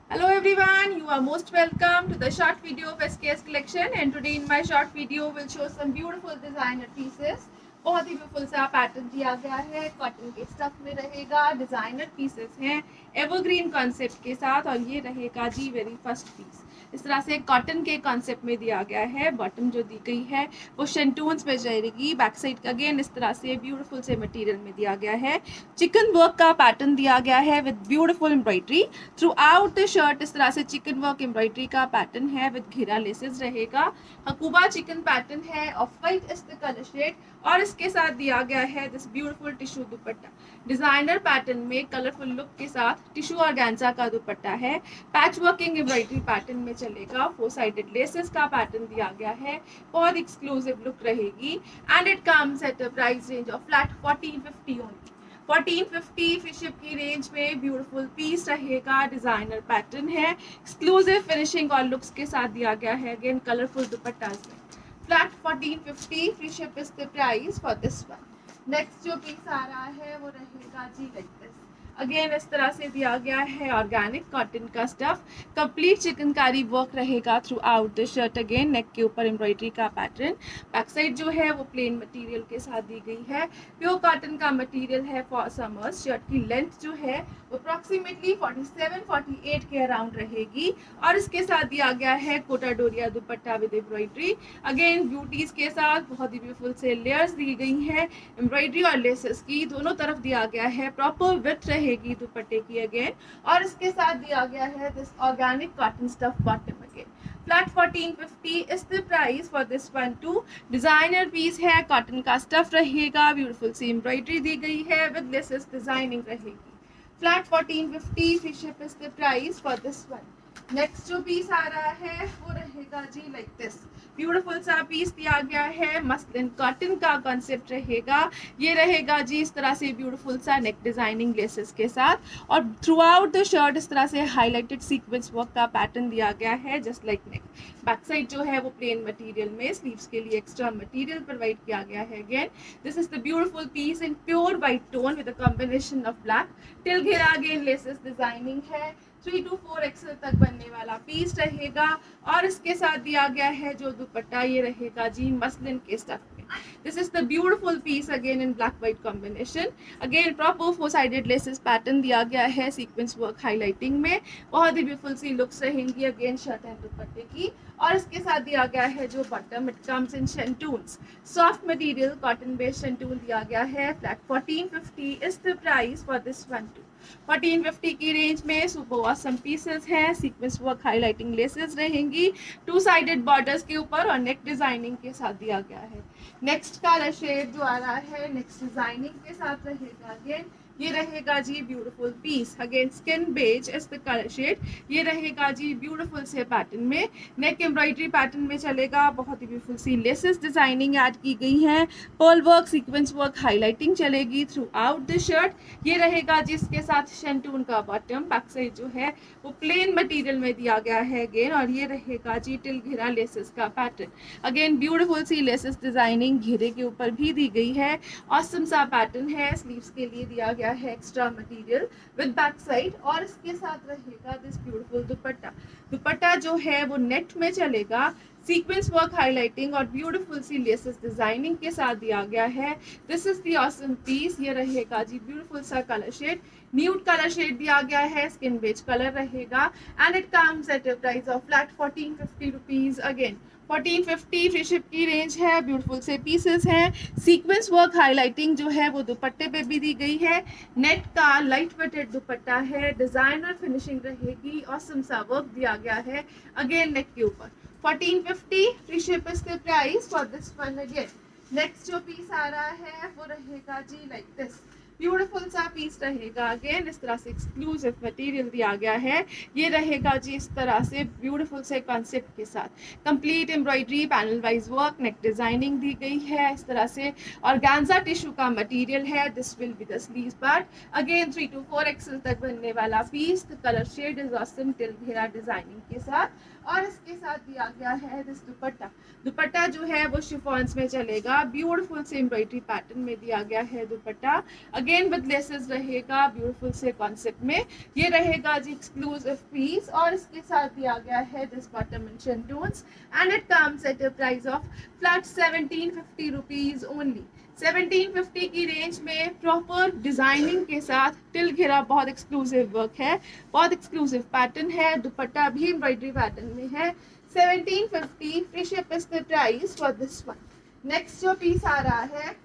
Hello everyone, you are most welcome to the short video of SKS collection, and today in my short video will show some beautiful designer pieces. बहुत ही beautiful सा pattern दिया गया है, cotton के stuff में रहेगा, designer pieces हैं एवरग्रीन कॉन्सेप्ट के साथ, और ये रहेगा जी वेरी फर्स्ट पीस। इस तरह से कॉटन के कॉन्सेप्ट में दिया गया है। बॉटम जो दी गई है वो शेंटून्स में जाएगी। बैक साइड अगेन इस तरह से ब्यूटीफुल से मटेरियल में दिया गया है। चिकन वर्क का पैटर्न दिया गया है with beautiful embroidery throughout the shirt. इस तरह से चिकन वर्क एम्ब्रॉयडरी का पैटर्न है विद घेरा लेसेस रहेगा। हकूबा चिकन पैटर्न है, off white is the colour shade, और इसके साथ दिया गया है this beautiful tissue dupatta. Designer pattern में कलरफुल लुक के साथ टिश्यू ऑर्गेन्जा का दुपट्टा है। पैच वर्किंग एम्ब्रॉयडरी पैटर्न में चलेगा। 4 साइडेड लेसेस का पैटर्न दिया गया है। बहुत एक्सक्लूसिव लुक रहेगी and it comes at a price range of flat 1450 only. 1450 free ship की रेंज में ब्यूटीफुल पीस रहेगा। डिजाइनर पैटर्न है, एक्सक्लूसिव फिनिशिंग और लुक्स के साथ दिया गया है। अगेन कलरफुल दुपट्टास में flat 1450 free ship is the price for this one. Next जो पीस आ रहा है वो रहेगा जी लाइक दिस। अगेन इस तरह से दिया गया है ऑर्गेनिक कॉटन का स्टफ। कंप्लीट चिकनकारी वर्क रहेगा throughout the shirt. Again neck के ऊपर एम्ब्रॉयडरी का पैटर्न। बैक साइड जो है वो प्लेन मटेरियल के साथ दी गई है। प्योर कॉटन का मटेरियल है फॉर समर्स। शर्ट की लेंथ जो है वो अप्रॉक्सीमेटली 47-48 के अराउंड रहेगी, और इसके साथ दिया गया है Kota Doria dupatta with embroidery. Again beauties के साथ बहुत ही ब्यूटीफुल से लेयर्स दी गई है एम्ब्रॉयडरी और लेसेस की, दोनों तरफ दिया गया है। प्रॉपर विड्थ रहेगी दुपट्टे की अगेन, और इसके साथ दिया गया है this organic cotton stuff bottom again. Flat 1450 is the price for this one too. Designer piece है, कॉटन का स्टफ रहेगा, ब्यूटीफुल सी एम्ब्रॉयडरी दी गई है विद लेसेस डिजाइनिंग रहेगी। Flat 1450 free ship is the price for this one. Next जो piece आ रहा है वो रहेगा जी लाइक दिस। ब्यूटीफुल सा पीस दिया गया है, मसलिन कॉटन का कॉन्सेप्ट रहेगा। ये रहेगा जी इस तरह से ब्यूटीफुल सा नेक डिजाइनिंग लेसेस के साथ, और थ्रू आउट द शर्ट इस तरह से हाईलाइटेड सीक्वेंस वर्क का पैटर्न दिया गया है जस्ट लाइक नेक। बैक साइड जो है वो प्लेन मटेरियल में, स्लीव्स के लिए एक्स्ट्रा मटेरियल प्रोवाइड किया गया है। Again this is the beautiful piece in pure white tone with a combination of black. Till घेरा अगेन लेसेस डिजाइनिंग है। 3 to 4 एक्सल तक बनने वाला पीस रहेगा, और इसके साथ दिया गया है जो दुपट्टा, ये रहेगा जी मसलिन के स्टफ में। This is the beautiful piece again in black white combination. Again proper 4 sided laces pattern दिया गया है सीक्वेंस वर्क हाईलाइटिंग में। बहुत ही ब्यूटीफुल सी लुक्स रहेंगी अगेन शर्ट एंड दुपट्टे की, और इसके साथ दिया गया है जो bottom, it comes in shantoons. Soft material cotton based shantoon दिया गया है। Flat 1450 is the price for this one to. 1450 की रेंज में सुपर ऑसम पीसेस हैं। सीक्वेंस वर्क हाईलाइटिंग लेसेस रहेंगी 2 साइडेड बॉर्डर्स के ऊपर, और नेक डिजाइनिंग के साथ दिया गया है। नेक्स्ट कलर शेड जो आ रहा है नेक्स्ट डिजाइनिंग के साथ रहेगा। अगेन ये रहेगा जी beautiful piece. Again skin beige is the colour shade. ये रहेगा जी ब्यूटीफुल से पैटर्न में, नेक एम्ब्रॉयडरी पैटर्न में चलेगा। बहुत ही ब्यूटीफुल सी लेसेस डिजाइनिंग ऐड की गई है। Pearl work sequence work highlighting चलेगी थ्रू आउट द शर्ट। ये रहेगा जिसके साथ शेंटून का बॉटम। बैक साइड जो है वो प्लेन मटेरियल में दिया गया है अगेन, और ये रहेगा जी टिल घेरा लेसेस का पैटर्न। अगेन ब्यूटीफुल सी लेसेस डिजाइनिंग घेरे के ऊपर भी दी गई है। ऑसम सा पैटर्न है। स्लीव्स के लिए दिया गया है extra material with back side, और इसके साथ रहेगा दिस ब्यूटीफुल दुपट्टा। दुपट्टा जो है वो नेट में चलेगा। सीक्वेंस वर्क हाईलाइटिंग और ब्यूटीफुल सी लेसेस डिजाइनिंग के साथ दिया गया है। This is the awesome piece. ये रहेगा जी ब्यूटीफुल सा colour shade, nude colour shade दिया गया है, स्किन बेज कलर रहेगा, and it comes at a price of flat 1450 rupees. Again 1450 free ship की रेंज है। ब्यूटीफुल से पीसेस हैं। सीक्वेंस वर्क हाईलाइटिंग जो है वो दुपट्टे पे भी दी गई है। नेट का लाइट वेटेड दुपट्टा है, डिजाइनर फिनिशिंग रहेगी, ऑसम सा वर्क दिया गया है अगेन नेक के ऊपर। 1450 free ship is the price for this one again. Next जो पीस आ रहा है वो रहेगा जी लाइक दिस। ब्यूटीफुल सा पीस रहेगा। अगेन इस तरह से एक्सक्लूसिव मटेरियल दिया गया है। ये रहेगा जी इस तरह से ब्यूटीफुल से कॉन्सेप्ट के साथ। Complete embroidery, panel wise work, neck designing दी गई है इस तरह से। ऑर्गेन्जा टिश्यू का मटेरियल है। This will be the sleeves part. Again 3 to 4 XL तक बनने वाला पीस। The colour shade is awesome till घेरा डिजाइनिंग के साथ, और इसके साथ दिया गया है दिस दुपट्टा। दुपट्टा जो है वो शिफॉन्स में चलेगा। ब्यूटीफुल से एम्ब्रॉयडरी पैटर्न में दिया गया है दुपट्टा। अगेन विद लेसेस रहेगा ब्यूटीफुल से कॉन्सेप्ट में। ये रहेगा जी एक्सक्लूसिव पीस और इसके साथ दिया गया है this bottom in shantoons and it comes at a price of flat 1750 rupees only. 1750 की रेंज में प्रॉपर डिजाइनिंग के साथ टिल घेरा, बहुत एक्सक्लूसिव वर्क है, बहुत एक्सक्लूसिव पैटर्न है, दुपट्टा भी एम्ब्रॉयडरी पैटर्न में है। 1750 free ship is the price for this one. Next जो पीस आ रहा है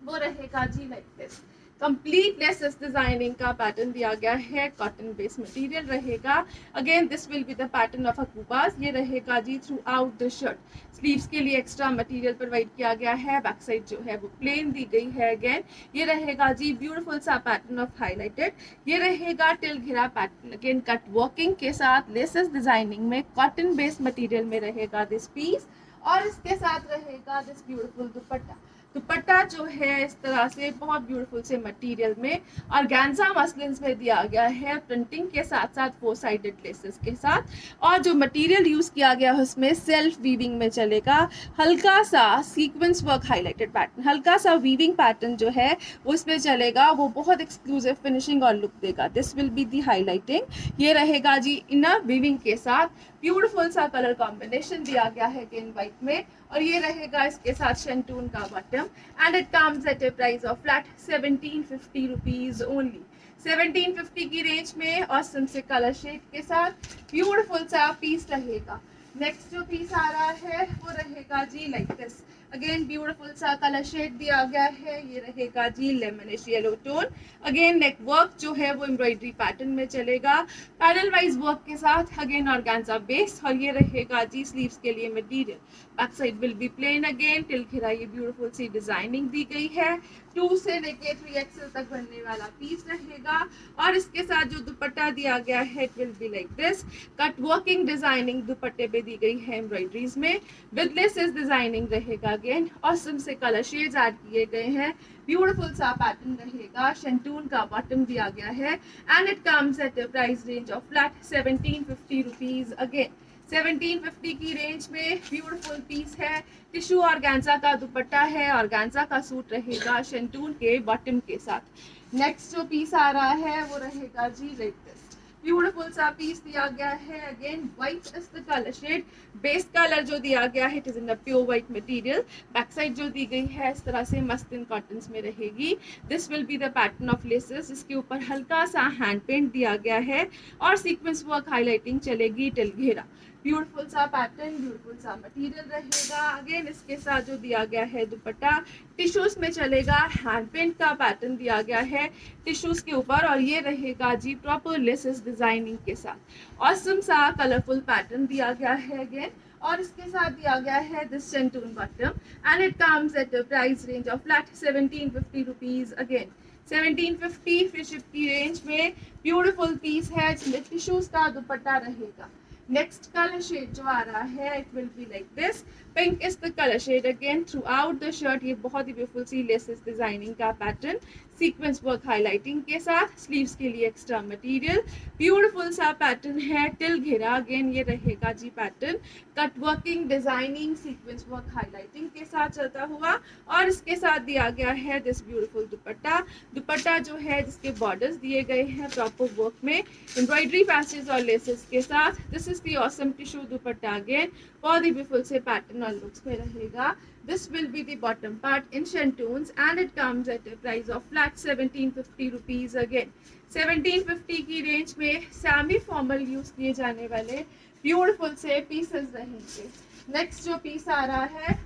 वो रहेगा जी like this, complete laces designing का पैटर्न दिया गया है, कॉटन बेस्ड मटेरियल रहेगा। Again this will be the pattern of अकूबास। ये रहेगा जी throughout the shirt. Sleeves के लिए एक्स्ट्रा मटेरियल प्रोवाइड किया गया है, बैक साइड जो है वो प्लेन दी गई है। अगेन ये रहेगा जी ब्यूटीफुल सा पैटर्न ऑफ हाईलाइटेड। ये रहेगा टिल घेरा पैटर्न, अगेन कट वर्किंग के साथ लेसेस डिजाइनिंग में कॉटन बेस्ड मटीरियल में रहेगा दिस पीस और इसके साथ रहेगा दिस ब्यूटीफुल दुपट्टा। दुपट्टा जो है इस तरह से बहुत ब्यूटीफुल से मटेरियल में ऑर्गेन्जा मसलिन्स में दिया गया है, प्रिंटिंग के साथ साथ 4 साइडेड लेसेस के साथ। और जो मटेरियल यूज किया गया है उसमें सेल्फ वीविंग में चलेगा, हल्का सा सीक्वेंस वर्क हाईलाइटेड पैटर्न, हल्का सा वीविंग पैटर्न जो है वो इसमें चलेगा, वो बहुत एक्सक्लूसिव फिनिशिंग और लुक देगा। This will be the highlighting. ये रहेगा जी इनर वीविंग के साथ, ब्यूटीफुल सा कलर कॉम्बिनेशन दिया गया है ग्रीन व्हाइट में और ये रहेगा इसके साथ शेंटून का bottom and it comes at a price of flat 1750 rupees only. 1750 की रेंज में ऑसम से कलर शेड के साथ ब्यूटीफुल सा पीस रहेगा। नेक्स्ट जो पीस आ रहा है वो रहेगा जी लाइक दिस, अगेन ब्यूटीफुल सा कलर शेड दिया गया है, ये रहेगा जी lemonish yellow tone. Again neck work जो है वो एम्ब्रॉयडरी पैटर्न में चलेगा, पैनल वाइज वर्क के साथ, अगेन ऑर्गेन्जा बेस और ये रहेगा जी स्लीव्स के लिए material. Back side will be plain, again till घेरा ये ब्यूटीफुल सी डिजाइनिंग दी गई है। 2 से लेके 3XL तक बनने वाला पीस रहेगा और इसके साथ जो दुपट्टा दिया गया है it will be like this, cut working designing दुपट्टे पे दी गई है एम्ब्रॉयडरीज में, विद लेसेस डिजाइनिंग रहेगा। अगेन ऑसम से कलर शेड्स ऐड किए गए हैं, ब्यूटीफुल सा पैटर्न रहेगा, शेंटून का बॉटम दिया गया है and it comes at a price range of flat 1750 rupees. Again 1750 की रेंज में ब्यूटीफुल पीस है, टिश्यू ऑर्गेन्जा का दुपट्टा है, ऑर्गेन्जा का सूट रहेगा शेंटून के बॉटम के साथ। नेक्स्ट जो पीस आ रहा है वो रहेगा जी लाइक दिस, ब्यूटीफुल सा पीस दिया गया है, again white is the colour shade, base colour जो दिया गया है it is in the pure white material. Back side जो दी गई है इस तरह से मस्लिन कॉटन्स में रहेगी। This will be the pattern of laces, इसके ऊपर हल्का सा हैंड पेंट दिया गया है और सीक्वेंस वर्क हाईलाइटिंग चलेगी टिल घेरा। ब्यूटीफुल सा पैटर्न, ब्यूटीफुल सा मटेरियल रहेगा। अगेन इसके साथ जो दिया गया है दुपट्टा टिश्यूज में चलेगा, हैंड पेंट का पैटर्न दिया गया है टिश्यूज के ऊपर और ये रहेगा जी प्रॉपर लेसेस डिजाइनिंग के साथ। ऑसम सा कलरफुल पैटर्न दिया गया है अगेन और इसके साथ दिया गया है this शेंटून bottom and it comes at a price range of flat 1750 rupees. Again 1750 free ship की रेंज में ब्यूटीफुल पीस है जिसमें टिश्यूज का दुपट्टा रहेगा। नेक्स्ट कलर शेड जो आ रहा है it will be like this, pink is the colour shade. Again throughout the shirt ये बहुत ही ब्यूटीफुल सी लेसेस डिजाइनिंग का पैटर्न, सीक्वेंस वर्क हाईलाइटिंग के साथ, स्लीव्स के लिए एक्स्ट्रा मटेरियल, ब्यूटीफुल सा पैटर्न है टिल घेरा। अगेन ये रहेगा जी pattern cut working designing sequence work highlighting के साथ चलता हुआ और इसके साथ दिया गया है दिस ब्यूटीफुल दुपट्टा। दुपट्टा जो है जिसके बॉर्डर्स दिए गए हैं प्रॉपर वर्क में एम्ब्रॉयडरी पैचेस और लेसेस के साथ। This is the awesome tissue dupatta, again बहुत ही ब्यूटीफुल से पैटर्न और लुक्स में रहेगा। This will be the bottom part in shantoons and it comes at a price of flat 1750 rupees again. 1750 की रेंज में सेमी फॉर्मल यूज किए जाने वाले ब्यूटीफुल से पीसेस रहेंगे। नेक्स्ट जो पीस आ रहा है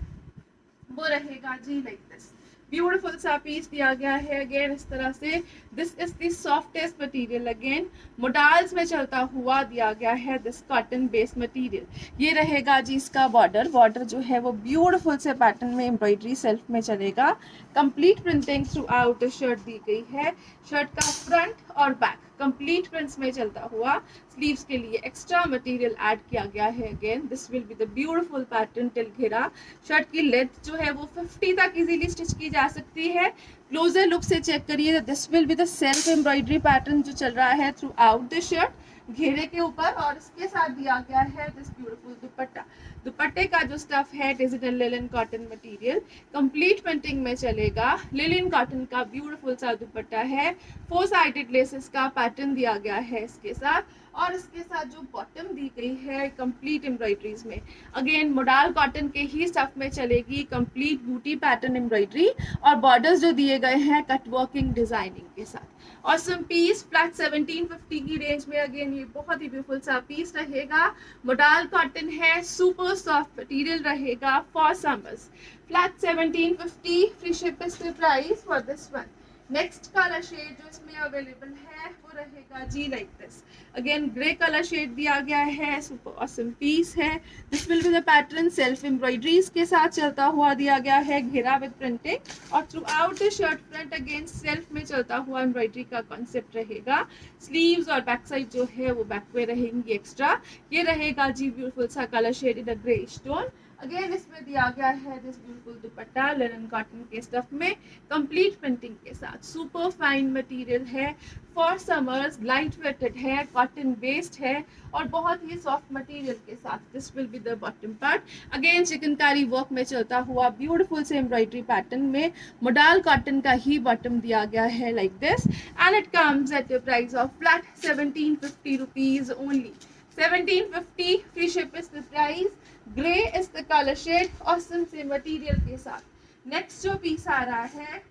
वो रहेगा जी लाइक दिस, ब्यूटीफुल सा पीस दिया गया है अगेन इस तरह से। This is the softest material, again modals में चलता हुआ दिया गया है दिस कॉटन बेस्ड मटेरियल। ये रहेगा जी इसका बॉर्डर जो है वो ब्यूटीफुल से पैटर्न में एम्ब्रॉयडरी सेल्फ में चलेगा। Complete printing throughout shirt दी गई है, शर्ट का फ्रंट और बैक कंप्लीट प्रिंट्स में चलता हुआ। स्लीव्स के लिए एक्स्ट्रा मटेरियल ऐड किया गया है। Again this will be the beautiful pattern till घेरा। शर्ट की लेंथ जो है वो 50 तक इजीली स्टिच की जा सकती है। क्लोजर लुक से चेक करिए, this will be the self embroidery pattern जो चल रहा है थ्रू आउट द शर्ट। घेरे के ऊपर, और इसके साथ दिया गया है दिस ब्यूटीफुल दुपट्टा। दुपट्टे का जो स्टफ है it is in linen cotton material, complete printing में चलेगा। लिनन कॉटन का ब्यूटीफुल सा दुपट्टा है, 4 साइडेड लेसेस का पैटर्न दिया गया है इसके साथ, और इसके साथ जो बॉटम दी गई है कंप्लीट एम्ब्रॉयडरीज में, अगेन मोडाल कॉटन के ही स्टफ में चलेगी, कंप्लीट बूटी पैटर्न एम्ब्रॉयडरी, और बॉर्डर्स जो दिए गए हैं कट वर्किंग डिजाइनिंग के साथ। ऑसम पीस, फ्लैट 1750 की रेंज में। अगेन ये बहुत ही ब्यूटीफुल सा पीस रहेगा, मोडाल कॉटन है, सुपर सॉफ्ट मटेरियल रहेगा for summers. Flat 1750, free ship is the price for this one. Next colour shade जो इसमें अवेलेबल है वो रहेगा जी like this. Again grey colour shade दिया गया है, सुपर ऑसम पीस है। This will be the pattern, self embroideries के साथ चलता हुआ दिया गया है, घेरा विद प्रिंटिंग, और through out the shirt front again self में चलता हुआ एम्ब्रॉयडरी का कॉन्सेप्ट रहेगा। स्लीव्स और बैक साइड जो है वो बैक पे रहेंगी एक्स्ट्रा। ये रहेगा जी ब्यूटीफुल सा कलर शेड इन अ ग्रे स्टोन। अगेन इसमें दिया गया है this beautiful dupatta linen cotton के स्टफ में, कंप्लीट प्रिंटिंग के साथ, सुपर फाइन मटेरियल है फॉर समर्स, लाइट वेटेड है, कॉटन बेस्ड है, और बहुत ही सॉफ्ट मटेरियल के साथ। This will be the bottom part, again chikankari work में चलता हुआ ब्यूटीफुल से एम्ब्रॉयडरी पैटर्न में, मोडाल कॉटन का ही बॉटम दिया गया है like this, and it comes at the price of flat 1750 rupees only. 1750, free ship is the price. Grey is the colour shade, awesome से मटेरियल के साथ। नेक्स्ट जो पीस आ रहा है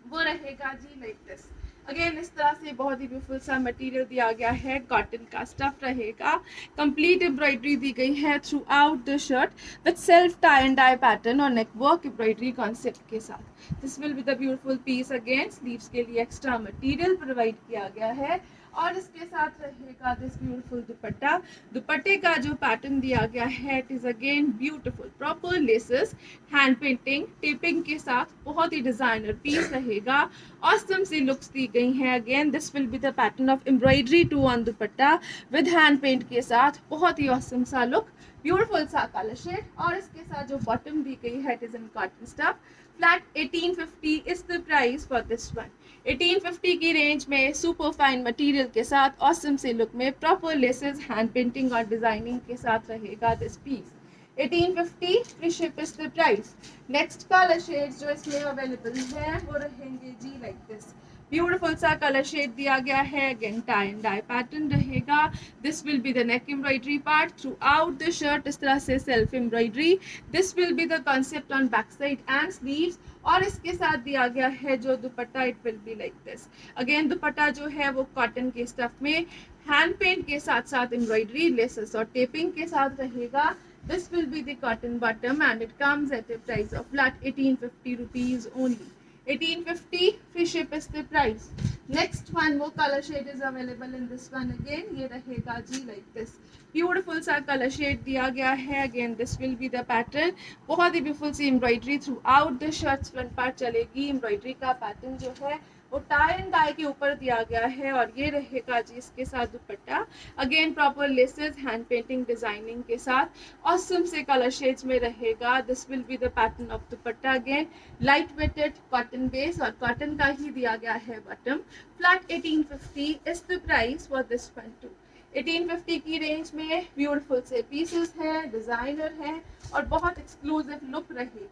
वो रहेगा जी लाइक दिस। अगेन इस तरह से बहुत ही ब्यूटीफुल सा मटेरियल दिया गया है, कॉटन का स्टफ रहेगा, कंप्लीट एम्ब्रॉयडरी दी गई है throughout the shirt with self tie and dye pattern और नेक वर्क एम्ब्रॉयडरी कॉन्सेप्ट के साथ। This will be the beautiful piece. Again sleeves के लिए एक्स्ट्रा मटेरियल प्रोवाइड किया गया है, और इसके साथ रहेगा दिस ब्यूटीफुल दुपट्टा। दुपट्टे का जो पैटर्न दिया गया है it is again beautiful, proper laces, hand painting, taping के साथ, बहुत ही डिजाइनर पीस रहेगा। ऑसम सी लुक्स दी गई हैं। Again this will be the pattern of embroidery too on dupatta with hand paint के साथ, बहुत ही ऑसम सा लुक, ब्यूटीफुल सा कलर शेड, और इसके साथ जो बॉटम दी गई है it is in cotton stuff. Flat 1850 is the price for this one. 1850 की रेंज में सुपर फाइन मटेरियल के साथ, ऑसम से लुक में, प्रॉपर लेसेस, हैंड पेंटिंग और डिजाइनिंग के साथ रहेगा this piece. 1850, free ship is the price. Next colour shade जो इसमें अवेलेबल है वो रहेंगे जी लाइक दिस। ब्यूटीफुल सा कलर शेड दिया गया है, again tie and dye pattern रहेगा। This will be the neck embroidery part throughout the shirt, इस तरह से self embroidery. This will be the concept on back side and sleeves, और इसके साथ दिया गया है जो दुपट्टा it will be like this. Again दुपट्टा जो है वो कॉटन के स्टफ में, हैंड पेंट के साथ साथ एम्ब्रॉयडरी, लेसेस और टेपिंग के साथ रहेगा। This will be the cotton bottom and it comes at a price of flat 1850 rupees only. 1850, free ship is the price. Next one more color shade is available in this one. Again ये रहेगा जी like this. Beautiful सा colour shade दिया गया है। Again this will be the pattern, बहुत ही beautiful सी embroidery throughout the shirts front part चलेगी। एम्ब्रॉयडरी का पैटर्न जो है वो टाई एंड डाई के ऊपर दिया गया है, और ये रहेगा जी इसके साथ dupatta. Again proper laces, hand painting, designing के साथ, ऑसम से कलर शेड्स में रहेगा। This will be the pattern of dupatta. Again light weighted cotton base, और कॉटन का ही दिया गया है bottom. Flat 1850 is the price for this one too. 1850 की रेंज में ब्यूटीफुल से पीसेस हैं, डिजाइनर हैं, और बहुत एक्सक्लूसिव लुक रहेगी।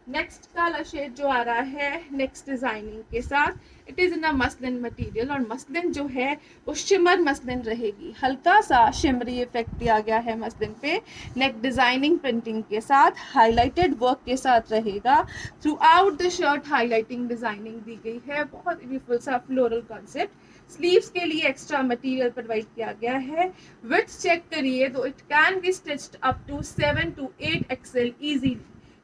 नेक्स्ट कलर शेड जो आ रहा है नेक्स्ट डिजाइनिंग के साथ, it is in a muslin material, और मसलिन जो है वो शिमर मसलिन रहेगी। हल्का सा शिमरी इफेक्ट दिया गया है मसलिन पे, नेक डिजाइनिंग प्रिंटिंग के साथ, हाईलाइटेड वर्क के साथ रहेगा। Throughout the shirt highlighting designing दी गई है, बहुत ब्यूटीफुल सा फ्लोरल कॉन्सेप्ट। स्लीव्स के लिए एक्स्ट्रा मटेरियल प्रोवाइड किया गया है। विड्थ चेक करिए तो it can be stitched up to 7 to 8 XL easily.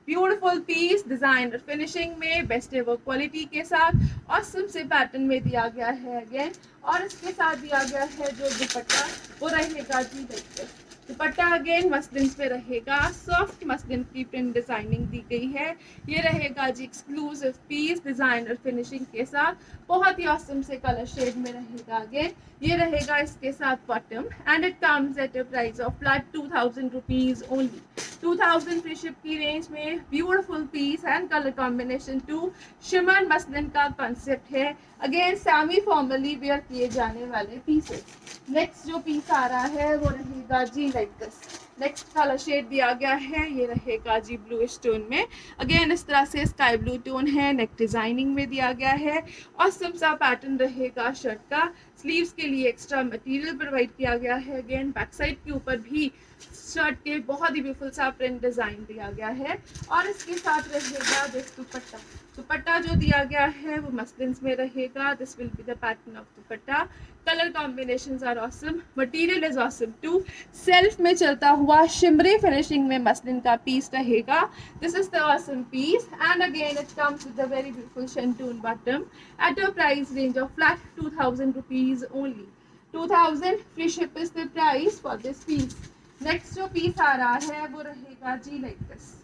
Beautiful piece, designer finishing में, बेस्ट एवर क्वालिटी के साथ, ऑसम से पैटर्न में दिया गया है अगेन, और इसके साथ दिया गया है जो दुपट्टा वो रहेगा जी देखिए। दुपट्टा अगेन मसलिन पे रहेगा, सॉफ्ट मसलिन की प्रिंट डिजाइनिंग दी गई है। ये रहेगा जी एक्सक्लूसिव पीस, डिजाइनर फिनिशिंग के साथ, बहुत ही ऑसम से कलर शेड में रहेगा। अगेन ये रहेगा इसके साथ bottom, and it comes at a price of flat 2000 rupees only. 2000 free ship की रेंज में beautiful piece and colour combination two shimmer muslin का कॉन्सेप्ट है। अगेन सेमी फॉर्मली वेयर किए जाने वाले पीसेस। नेक्स्ट जो पीस आ रहा है वो रहेगा जी like this. Next colour shade दिया गया है, ये रहेगा जी ब्लू टोन में। अगेन इस तरह से स्काई ब्लू टोन है, नेक डिजाइनिंग में दिया गया है। ऑसम सा पैटर्न रहेगा शर्ट का। स्लीव्स के लिए एक्स्ट्रा मटेरियल प्रोवाइड किया गया है। अगेन बैक साइड के ऊपर भी शर्ट के बहुत ही ब्यूटीफुल सा प्रिंट डिजाइन दिया गया है। और इसके साथ रहेगा दिस दुपट्टा। दुपट्टा जो दिया गया है वो मसलिन्स में रहेगा। This will be the pattern of dupatta. Colour combinations are awesome, material is awesome too. Self में चलता हुआ शिमरी फिनिशिंग में मसलिन का पीस रहेगा। This is the awesome piece and again it comes with a very beautiful shantoon bottom at a price range of flat 2000 rupees only. 2000 free ship is the price for this piece. Next जो piece आ रहा है वो रहेगा जी like this.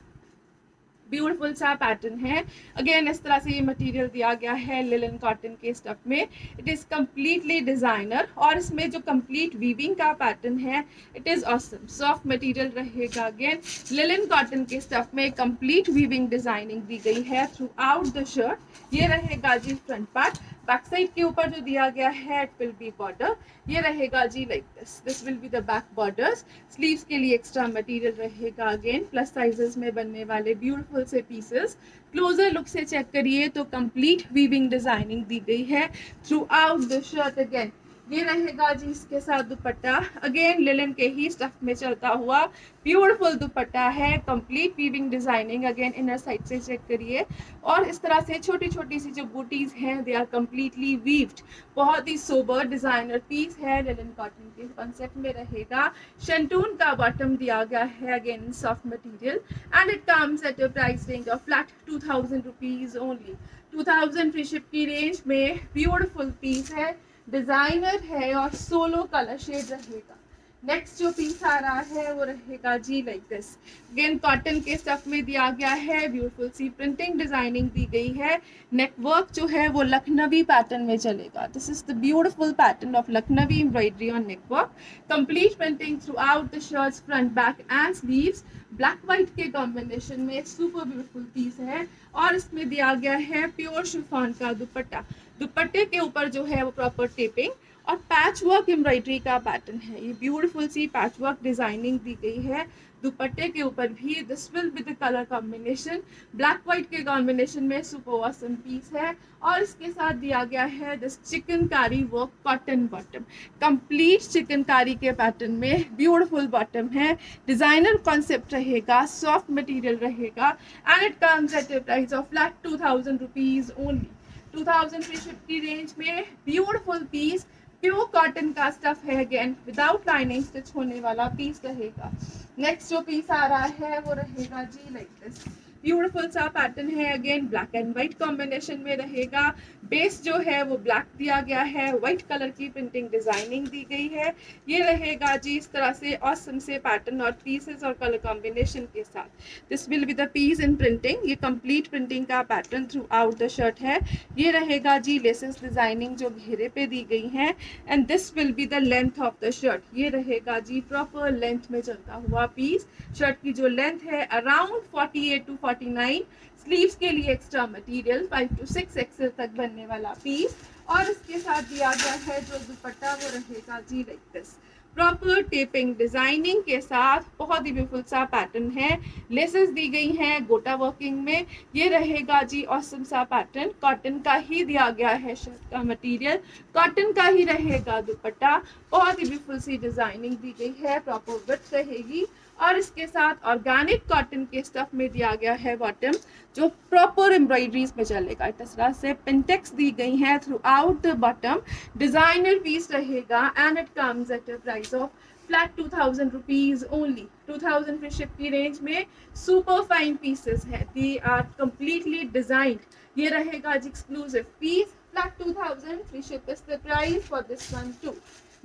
Beautiful सा pattern है। Again इस तरह से ये मटेरियल दिया गया है लिलन कॉटन के स्टफ में। इट इज कम्प्लीटली डिजाइनर और इसमें जो कंप्लीट वीविंग का पैटर्न है it is awesome. Soft material रहेगा। अगेन लिलन कॉटन के स्टफ में कंप्लीट वीविंग डिजाइनिंग दी गई है थ्रू आउट द शर्ट। ये रहेगा जी फ्रंट पार्ट। बैक साइड के ऊपर जो दिया गया है इट विल बी बॉर्डर। ये रहेगा जी like this. This will be the back borders. Sleeves के लिए एक्स्ट्रा मटेरियल रहेगा। अगेन प्लस साइजेस में बनने वाले ब्यूटीफुल से पीसेस। क्लोजर लुक से चेक करिए तो कंप्लीट वीविंग डिजाइनिंग दी गई है throughout the shirt. Again ये रहेगा जी इसके साथ दुपट्टा। अगेन लिलन के ही स्टफ में चलता हुआ ब्यूटीफुल दुपट्टा है। Complete weaving designing. Again inner side से चेक करिए और इस तरह से छोटी छोटी सी जो बूटीज हैं दे आर कंप्लीटली वीव्ड। बहुत ही सोबर डिजाइनर पीस है। लिलन कॉटन के कॉन्सेप्ट में रहेगा। शंटून का बॉटम दिया गया है again soft material and it comes at a price range of flat 2000 rupees only. 2000 free ship की रेंज में ब्यूटीफुल पीस है, डिजाइनर है और सोलो कलर शेड रहेगा। नेक्स्ट जो पीस आ रहा है वो रहेगा जी लाइक दिस। अगेन कॉटन के स्टफ में दिया गया है। ब्यूटीफुल सी प्रिंटिंग डिजाइनिंग दी गई है। नेक वर्क जो है वो लखनवी पैटर्न में चलेगा। This is the beautiful pattern of Lucknowi embroidery on neck work. Complete printing throughout the shirts, front, back and sleeves. Black white के कॉम्बिनेशन में एक सुपर ब्यूटीफुल पीस है और इसमें दिया गया है प्योर शिफॉन का दुपट्टा। दुपट्टे के ऊपर जो है वो प्रॉपर टेपिंग और पैच वर्क एम्ब्रॉयडरी का पैटर्न है। ये ब्यूटीफुल सी पैच वर्क डिजाइनिंग दी गई है दुपट्टे के ऊपर भी। This will be the colour combination. Black white के कॉम्बिनेशन में सुपर ऑसम पीस है और इसके साथ दिया गया है this chikankari work cotton bottom. Complete chikankari के पैटर्न में ब्यूटीफुल बॉटम है। डिजाइनर कॉन्सेप्ट रहेगा, सॉफ्ट मटेरियल रहेगा and it comes at a price of flat 2000 rupees only. 2000 free ship की रेंज में ब्यूटीफुल पीस प्योर कॉटन का स्टफ है। अगेन विदाउट लाइनिंग स्टिच होने वाला पीस रहेगा। नेक्स्ट जो पीस आ रहा है वो रहेगा जी लाइक दिस। ब्यूटीफुल सा पैटर्न है। Again black and white combination में रहेगा। बेस जो है वो ब्लैक दिया गया है। व्हाइट कलर की प्रिंटिंग डिजाइनिंग दी गई है। ये रहेगा जी इस तरह से ऑसम से पैटर्न और पीसेस और कलर कॉम्बिनेशन के साथ। This will be the piece in printing. ये कंप्लीट प्रिंटिंग का pattern throughout the shirt है। ये रहेगा जी लेसेस डिजाइनिंग जो घेरे पे दी गई है and this will be the length of the shirt. ये रहेगा जी प्रॉपर लेंथ में चलता हुआ पीस। शर्ट की जो लेंथ है अराउंड 48 to 49। स्लीव्स के लिए एक्स्ट्रा मटेरियल 5 to 6 एक्सेल तक बनने वाला पीस और इसके साथ दिया गया है जो दुपट्टा वो रहेगा जी like this. Proper taping designing के साथ बहुत ही ब्यूटीफुल सा पैटर्न है। लेसेस दी गई हैं गोटा वर्किंग में। ये रहेगा जी ऑसम सा पैटर्न। कॉटन का ही दिया गया है शर्ट का मटेरियल, कॉटन का ही रहेगा दुपट्टा। बहुत ही ब्यूटीफुल सी डिजाइनिंग दी गई है, प्रॉपर विड्थ रहेगी और इसके साथ ऑर्गेनिक कॉटन के स्टफ में दिया गया है बॉटम जो प्रॉपर एम्ब्रॉयडरीज में चलेगा। इस तरह से पिंटेक्स दी गई हैं throughout the bottom. Designer piece रहेगा and it comes at a price of flat 2000 rupees only. 2000 free ship की रेंज में सुपर फाइन पीसेस है। They are completely designed. ये रहेगा जी exclusive piece. Flat 2000 free ship is the price for this one too.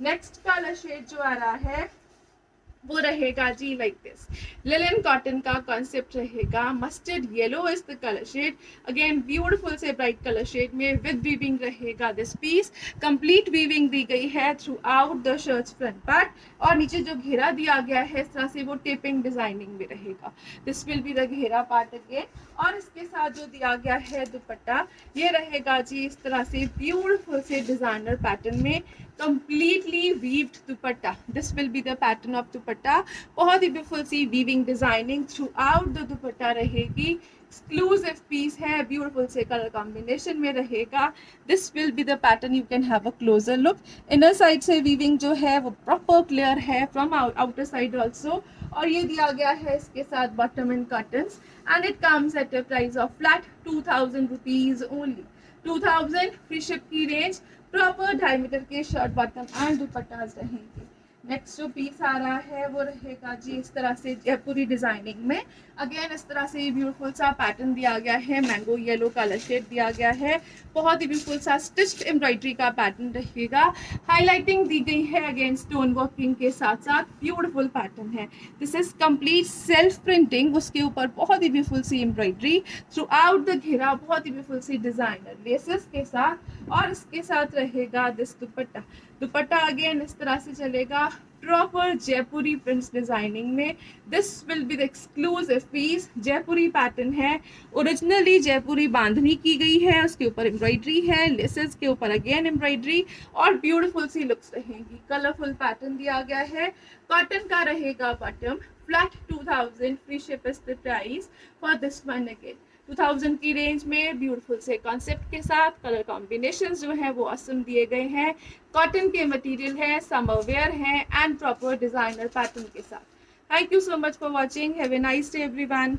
Next colour shade जो आ रहा है वो रहेगा जी लाइक दिस। लिलन कॉटन का कॉन्सेप्ट रहेगा, mustard yellow is the colour shade, again beautiful से ब्राइट कलर शेड में विद वीविंग रहेगा दिस पीस। कंप्लीट वीविंग दी गई है throughout the shirts front part, और नीचे जो घेरा दिया गया है इस तरह से वो टेपिंग डिजाइनिंग में रहेगा। दिस विल बी द घेरा पार्ट अगेन, और इसके साथ जो दिया गया है दुपट्टा ये रहेगा जी इस तरह से ब्यूटीफुल से डिजाइनर पैटर्न में, completely weaved dupatta. This will be the pattern of dupatta, बहुत ही ब्यूटीफुल सी weaving designing throughout the dupatta रहेगी। एक्सक्लूसिव पीस है, ब्यूटीफुल से कलर कॉम्बिनेशन में रहेगा। This will be the pattern, you can have a closer look. Inner side से weaving जो है वो प्रॉपर क्लियर है फ्रॉम आउटर साइड ऑल्सो, और ये दिया गया है इसके साथ bottom in cottons, and it comes at a price of flat 2000 rupees only. 2000 free ship की रेंज, प्रॉपर डायमीटर के शर्ट बॉटम एंड दुपट्टास रहेंगे। नेक्स्ट जो पीस आ रहा है वो रहेगा जी इस तरह से जयपुरी डिजाइनिंग में, अगेन इस तरह से ब्यूटीफुल सा पैटर्न दिया गया है, मैंगो येलो कलर शेड दिया गया है, बहुत ही ब्यूटीफुल सा स्टिच्ड एम्ब्रॉयडरी का पैटर्न रहेगा। हाईलाइटिंग दी गई है अगेन स्टोन वर्किंग के साथ साथ, ब्यूटीफुल पैटर्न है। This is complete self printing, उसके ऊपर बहुत ही ब्यूटीफुल सी एम्ब्रॉयडरी थ्रू आउट द घेरा, बहुत ही ब्यूटीफुल सी डिजाइनर लेसेस के साथ, और इसके साथ रहेगा दिस दुपट्टा। दुपट्टा अगेन इस तरह से चलेगा, प्रॉपर जयपुरी प्रिंट्स डिजाइनिंग में। This will be the exclusive piece, Jaipuri pattern है, ओरिजिनली जयपुरी बांधनी की गई है, उसके ऊपर एम्ब्रॉयडरी है, लेसेस के ऊपर अगेन एम्ब्रॉयडरी, और ब्यूटीफुल सी लुक्स रहेंगी। कलरफुल पैटर्न दिया गया है, कॉटन का रहेगा bottom, flat 2000 free ship is the price for this one again. 2000 की रेंज में ब्यूटीफुल से कॉन्सेप्ट के साथ कलर कॉम्बिनेशंस जो है वो असम दिए गए हैं, कॉटन के मटेरियल है, समर वेयर है, एंड प्रॉपर डिजाइनर पैटर्न के साथ। Thank you so much for watching, have a nice day everyone.